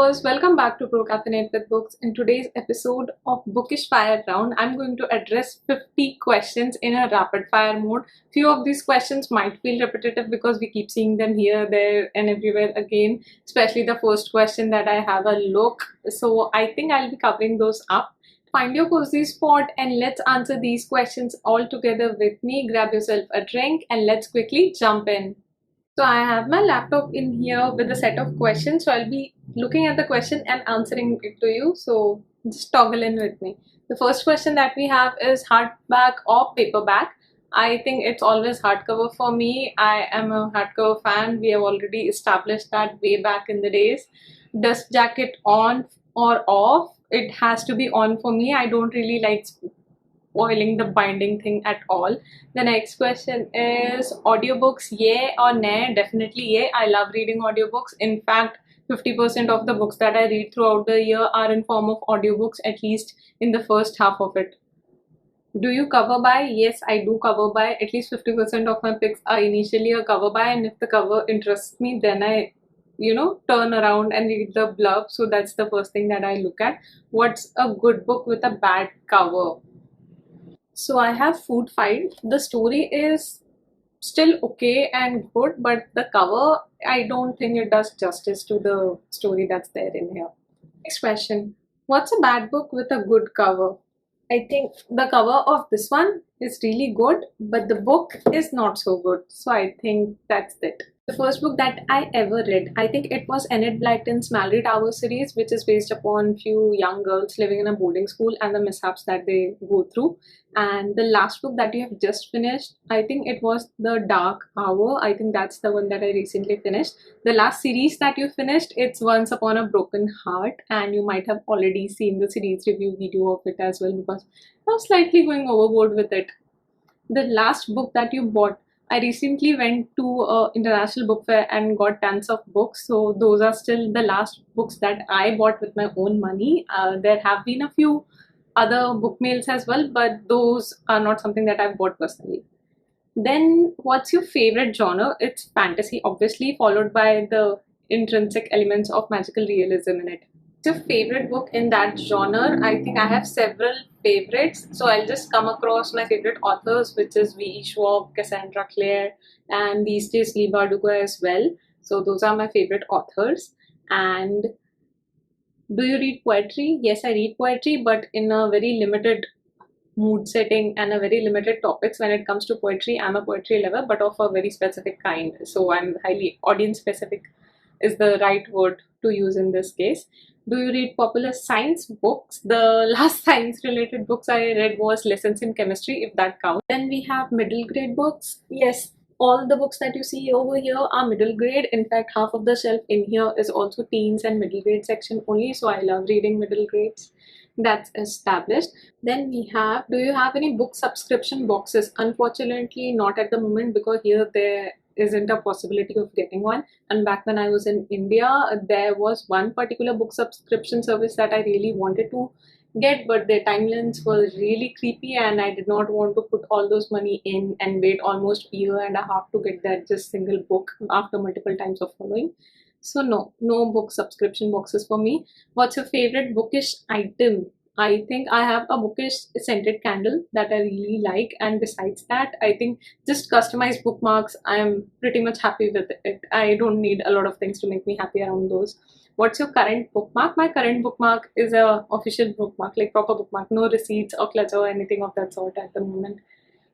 viewers, welcome back to Procrastinate with Books. In today's episode of Bookish Fire Round, I'm going to address 50 questions in a rapid fire mode. Few of these questions might feel repetitive because we keep seeing them here, there and everywhere again, especially the first question that I have a look. So I think I'll be covering those up. Find your cozy spot and let's answer these questions all together with me. Grab yourself a drink and let's quickly jump in. So I have my laptop in here with a set of questions. So I'll be looking at the question and answering it to you. So just toggle in with me. The first question that we have is hardback or paperback. I think it's always hardcover for me. I am a hardcover fan. We have already established that way back in the days. Dust jacket on or off? It has to be on for me. I don't really like spoiling the binding thing at all. The next question is audiobooks, yay or nay? Definitely yay. I love reading audiobooks. In fact, 50% of the books that I read throughout the year are in form of audiobooks, at least in the first half of it. Do you cover by? Yes, I do cover by. At least 50% of my picks are initially a cover by, and if the cover interests me, then I turn around and read the blurb. So that's the first thing that I look at. What's a good book with a bad cover? So I have Food Fight. The story is still okay and good, but the cover, I don't think it does justice to the story that's there in here. Next question. What's a bad book with a good cover? I think the cover of this one is really good, but the book is not so good. So I think that's it. The first book that I ever read, I think it was Enid Blyton's Mallory Tower series, which is based upon few young girls living in a boarding school and the mishaps that they go through. And the last book that you have just finished, I think it was The Dark Hour. I think that's the one that I recently finished. The last series that you finished, it's Once Upon a Broken Heart, and you might have already seen the series review video of it as well because I was slightly going overboard with it. The last book that you bought, I recently went to a international book fair and got tons of books. So those are still the last books that I bought with my own money. There have been a few other book mails as well, but those are not something that I've bought personally. Then what's your favorite genre? It's fantasy, obviously, followed by the intrinsic elements of magical realism in it. What's your favorite book in that genre? I think I have several favorites. So I'll just come across my favorite authors, which is V.E. Schwab, Cassandra Clare, and these days Lee Bardugo as well. So those are my favorite authors. And do you read poetry? Yes, I read poetry, but in a very limited mood setting and a very limited topics. When it comes to poetry, I'm a poetry lover, but of a very specific kind. So I'm highly audience specific is the right word to use in this case. Do you read popular science books? The last science related books I read was Lessons in Chemistry, if that counts. Then we have middle grade books. Yes, all the books that you see over here are middle grade. In fact, half of the shelf in here is also teens and middle grade section only. So I love reading middle grades. That's established. Then we have, do you have any book subscription boxes? Unfortunately, not at the moment because here there isn't a possibility of getting one. And back when I was in India, there was one particular book subscription service that I really wanted to get, but their timelines were really creepy and I did not want to put all those money in and wait almost a year and a half to get that just single book after multiple times of following. So no book subscription boxes for me. What's your favorite bookish item? I think I have a bookish scented candle that I really like, and besides that, I think just customized bookmarks, I am pretty much happy with it. I don't need a lot of things to make me happy around those. What's your current bookmark? My current bookmark is a official bookmark, like proper bookmark, no receipts or clutter or anything of that sort at the moment.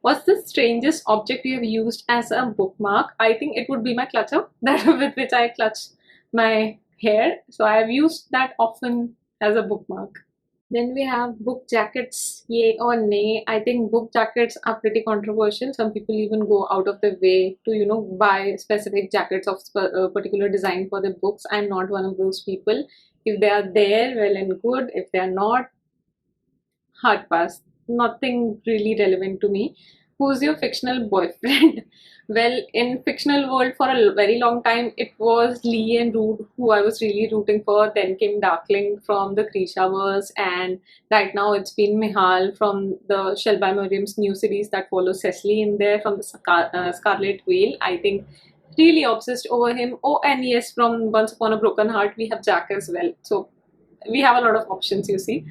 What's the strangest object you have used as a bookmark? I think it would be my clutcher that with which I clutch my hair. So I have used that often as a bookmark. Then we have book jackets, yay or nay. I think book jackets are pretty controversial. Some people even go out of their way to, buy specific jackets of particular design for their books. I'm not one of those people. If they are there, well and good. If they are not, hard pass. Nothing really relevant to me. Who's your fictional boyfriend? Well, in fictional world for a very long time, it was Lee and Rude who I was really rooting for. Then came Darkling from the Krishavers, and right now it's been Mihal from the Shelby Miriam's new series that follows Cecily in there from the Scarlet Whale. I think really obsessed over him. Oh, and yes, from Once Upon a Broken Heart, we have Jack as well. So we have a lot of options, you see.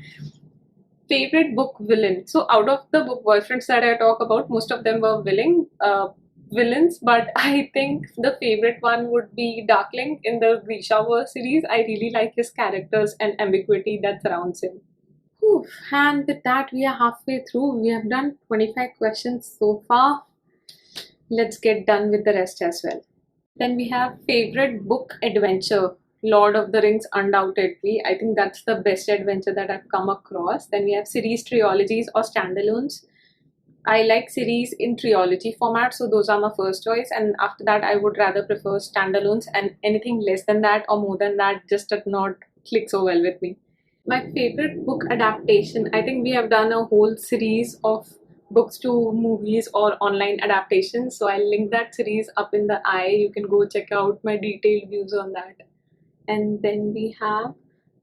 Favorite book villain. So out of the book boyfriends that I talk about, most of them were villains, but I think the favorite one would be Darkling in the Grishaverse series. I really like his characters and ambiguity that surrounds him. Whew. And with that, we are halfway through. We have done 25 questions so far. Let's get done with the rest as well. Then we have favorite book adventure. Lord of the Rings, undoubtedly. I think that's the best adventure that I've come across. Then we have series trilogies or standalones. I like series in trilogy format, so those are my first choice. And after that, I would rather prefer standalones, and anything less than that or more than that just does not click so well with me. My favorite book adaptation. I think we have done a whole series of books to movies or online adaptations. So I'll link that series up in the eye. You can go check out my detailed views on that. And then we have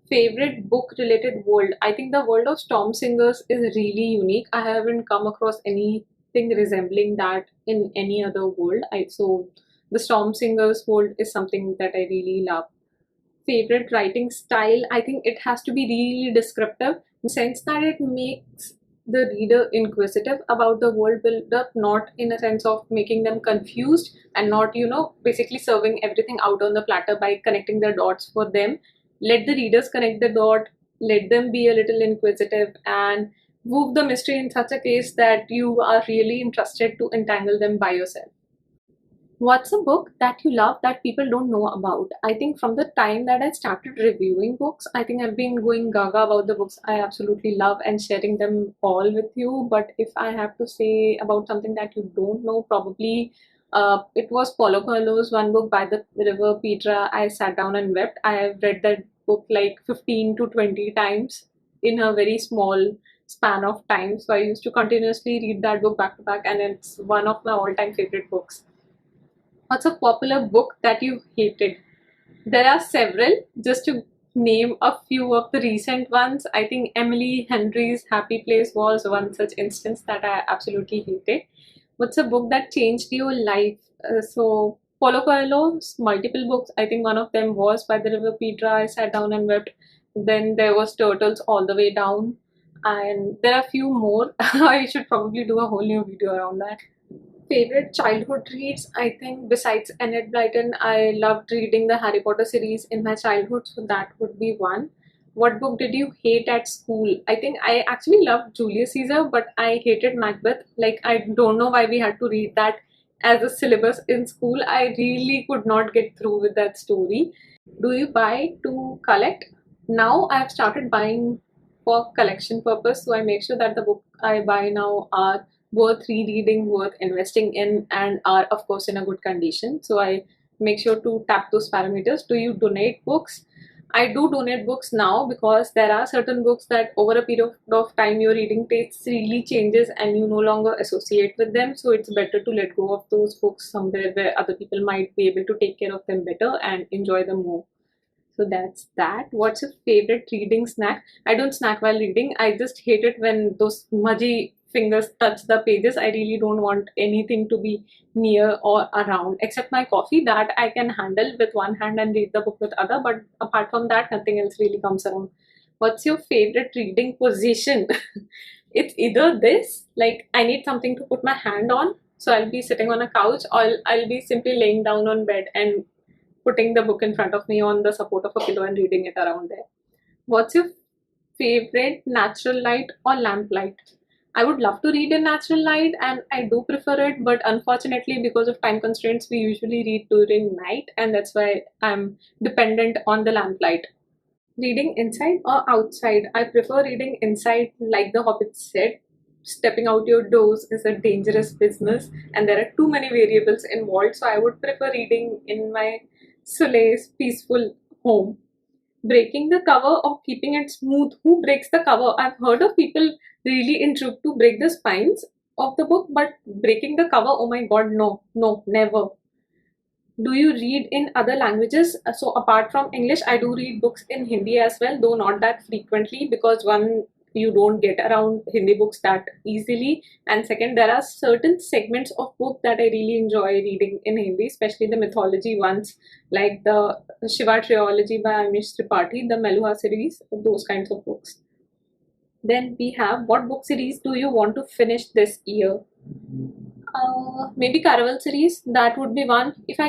favorite book related world. I think the world of Storm Singers is really unique. I haven't come across anything resembling that in any other world. So the Storm Singers world is something that I really love. Favorite writing style, I think it has to be really descriptive in the sense that it makes the reader inquisitive about the world build up, not in a sense of making them confused and not, basically serving everything out on the platter by connecting the dots for them. Let the readers connect the dot, let them be a little inquisitive, and move the mystery in such a case that you are really interested to entangle them by yourself. What's a book that you love that people don't know about? I think from the time that I started reviewing books, I think I've been going gaga about the books I absolutely love and sharing them all with you. But if I have to say about something that you don't know, probably it was Paulo Coelho's one book, By the River Petra. I sat down and wept. I have read that book like 15 to 20 times in a very small span of time. So I used to continuously read that book back to back, and it's one of my all-time favorite books. What's a popular book that you hated? There are several. Just to name a few of the recent ones, I think Emily Henry's Happy Place was one such instance that I absolutely hated. What's a book that changed your life? So Paulo Coelho's multiple books. I think one of them was By the River Petra. I sat down and wept. Then there was Turtles All the Way Down. And there are a few more. I should probably do a whole new video around that. Favorite childhood reads, I think besides Enid Blyton, I loved reading the Harry Potter series in my childhood, so that would be one. What book did you hate at school? I think I actually loved Julius Caesar, but I hated Macbeth. Like, I don't know why we had to read that as a syllabus in school. I really could not get through with that story. Do you buy to collect? Now I've started buying for collection purpose, so I make sure that the book I buy now are worth rereading, worth investing in, and are of course in a good condition. So I make sure to tap those parameters. Do you donate books? I do donate books now because there are certain books that over a period of time your reading taste really changes and you no longer associate with them. So it's better to let go of those books somewhere where other people might be able to take care of them better and enjoy them more. So that's that. What's your favorite reading snack? I don't snack while reading. I just hate it when those smudgy fingers touch the pages. I really don't want anything to be near or around except my coffee that I can handle with one hand and read the book with other. But apart from that, nothing else really comes around. What's your favorite reading position? It's either this, like I need something to put my hand on. So I'll be sitting on a couch, or I'll be simply laying down on bed and putting the book in front of me on the support of a pillow and reading it around there. What's your favorite natural light or lamp light? I would love to read in natural light and I do prefer it, but unfortunately because of time constraints we usually read during night, and that's why I'm dependent on the lamplight. Reading inside or outside? I prefer reading inside, like the Hobbit said. Stepping out your doors is a dangerous business and there are too many variables involved, so I would prefer reading in my solace, peaceful home. Breaking the cover or keeping it smooth? Who breaks the cover? I've heard of people really intrigued to break the spines of the book, but breaking the cover, oh my god, no, never. Do you read in other languages? So apart from English, I do read books in Hindi as well, though not that frequently because one, you don't get around Hindi books that easily. And second, there are certain segments of book that I really enjoy reading in Hindi, especially the mythology ones, like the Shiva trilogy by Amish Tripathi, the Meluha series, those kinds of books. Then we have, what book series do you want to finish this year? Maybe Caraval series, that would be one. If I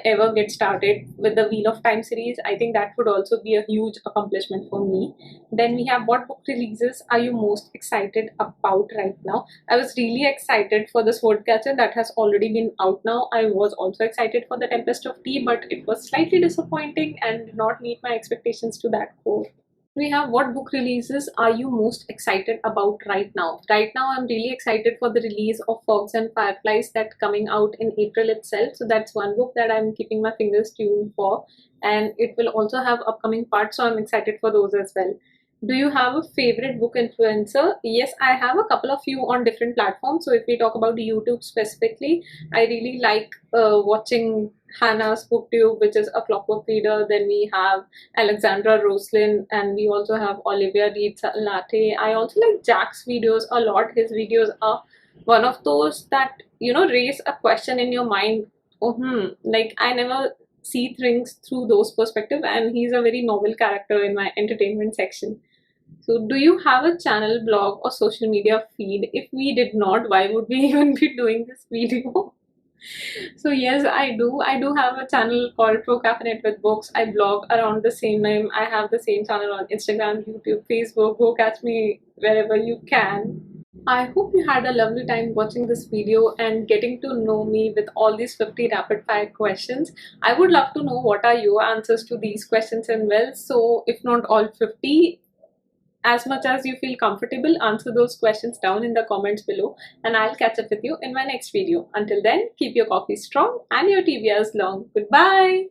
ever get started with the Wheel of Time series, I think that would also be a huge accomplishment for me. Then we have, what book releases are you most excited about right now? I was really excited for the Swordcatcher that has already been out now. I was also excited for the Tempest of Tea, but it was slightly disappointing and did not meet my expectations to that core. We have, what book releases are you most excited about right now? Right now, I'm really excited for the release of Fogs and Fireflies that's coming out in April itself. So that's one book that I'm keeping my fingers tuned for, and it will also have upcoming parts, so I'm excited for those as well. Do you have a favorite book influencer? Yes, I have a couple of you on different platforms. So if we talk about YouTube specifically, I really like watching Hannah's booktube, which is a clockwork reader. Then we have Alexandra Roslin, and we also have Olivia Reads a Latte. I also like Jack's videos a lot. His videos are one of those that, raise a question in your mind. Like I never see things through those perspectives, and he's a very novel character in my entertainment section. So do you have a channel, blog, or social media feed? If we did not, why would we even be doing this video? So yes, I do. I do have a channel called Procrastinate with Books. I blog around the same name. I have the same channel on Instagram, YouTube, Facebook. Go catch me wherever you can. I hope you had a lovely time watching this video and getting to know me with all these 50 rapid fire questions. I would love to know what are your answers to these questions as well. So if not all 50, as much as you feel comfortable, answer those questions down in the comments below, and I'll catch up with you in my next video. Until then, keep your coffee strong and your TBRs long. Goodbye!